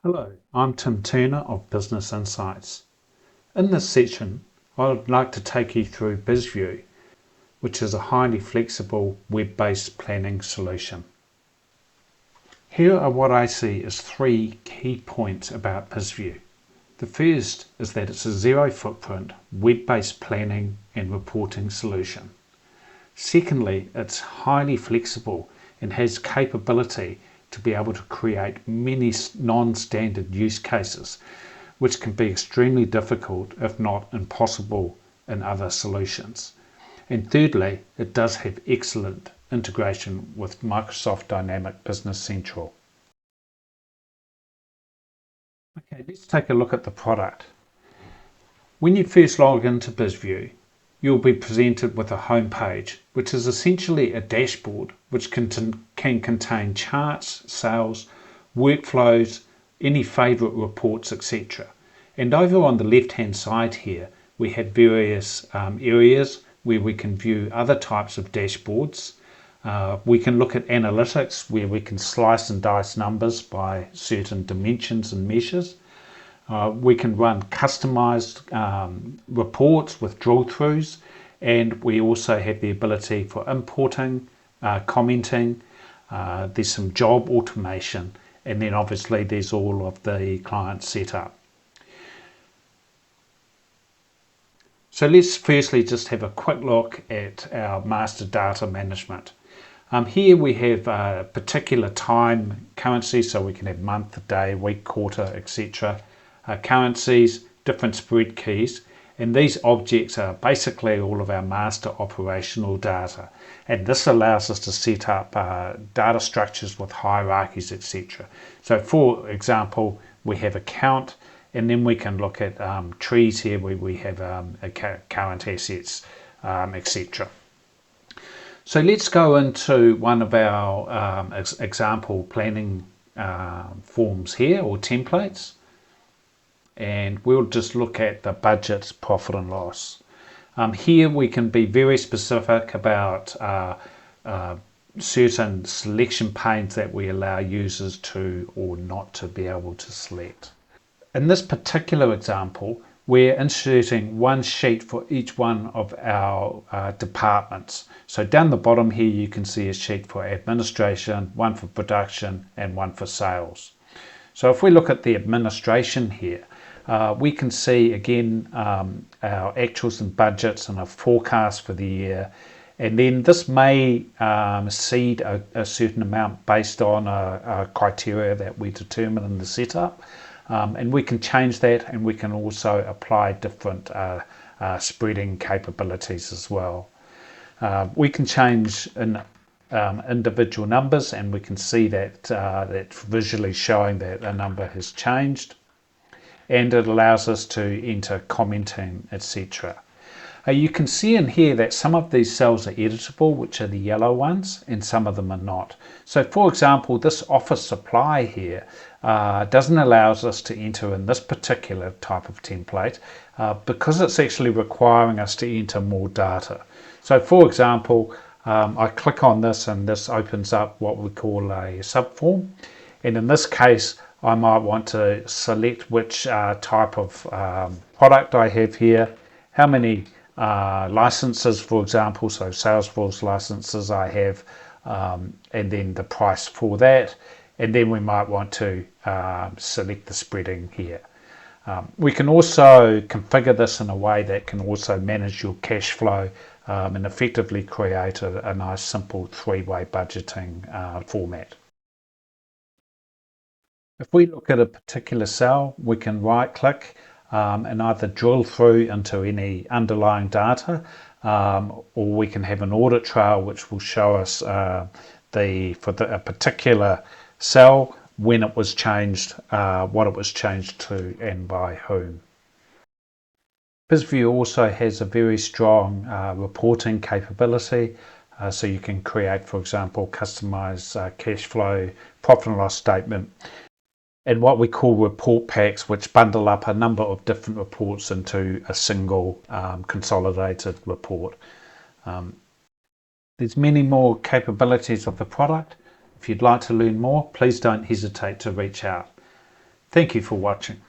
Hello, I'm Tim Turner of Business Insights. In this section, I would like to take you through Bizview, which is a highly flexible web-based planning solution. Here are what I see as three key points about Bizview. The first is that it's a zero footprint, web-based planning and reporting solution. Secondly, it's highly flexible and has capability to be able to create many non-standard use cases, which can be extremely difficult, if not impossible, in other solutions. And thirdly, it does have excellent integration with Microsoft Dynamics Business Central. Okay, let's take a look at the product. When you first log into Bizview, you'll be presented with a home page, which is essentially a dashboard which can contain charts, sales, workflows, any favourite reports, etc. And over on the left hand side here, we have various areas where we can view other types of dashboards. We can look at analytics, where we can slice and dice numbers by certain dimensions and measures. We can run customized reports with drill throughs, and we also have the ability for importing, commenting. There's some job automation, and then obviously there's all of the client setup. So let's firstly just have a quick look at our master data management. Here we have a particular time currency, so we can have month, day, week, quarter, etc. Currencies, different spread keys, and these objects are basically all of our master operational data, and this allows us to set up data structures with hierarchies, etc. So for example, we have a count, and then we can look at trees here where we have current assets, etc. So let's go into one of our example planning forms here, or templates. And we'll just look at the budget, profit and loss. Here we can be very specific about certain selection panes that we allow users to or not to be able to select. In this particular example, we're inserting one sheet for each one of our departments. So down the bottom here you can see a sheet for administration, one for production and one for sales. So if we look at the administration here, we can see again our actuals and budgets and a forecast for the year, and then this may seed a certain amount based on a criteria that we determine in the setup, and we can change that, and we can also apply different spreading capabilities as well. We can change in individual numbers, and we can see that that's visually showing that a number has changed. And it allows us to enter commenting, etc. You can see in here that some of these cells are editable, which are the yellow ones, and some of them are not. So for example, this office supply here doesn't allow us to enter in this particular type of template because it's actually requiring us to enter more data. So for example, I click on this and this opens up what we call a subform, and in this case I might want to select which type of product I have here, how many licenses, for example, so Salesforce licenses I have, and then the price for that, and then we might want to select the spreading here. We can also configure this in a way that can also manage your cash flow and effectively create a nice simple three-way budgeting format. If we look at a particular cell, we can right click and either drill through into any underlying data, or we can have an audit trail which will show us a particular cell, when it was changed, what it was changed to, and by whom. Bizview also has a very strong reporting capability. So you can create, for example, customized cash flow, profit and loss statement, and what we call report packs, which bundle up a number of different reports into a single consolidated report. There's many more capabilities of the product. If you'd like to learn more, please don't hesitate to reach out. Thank you for watching.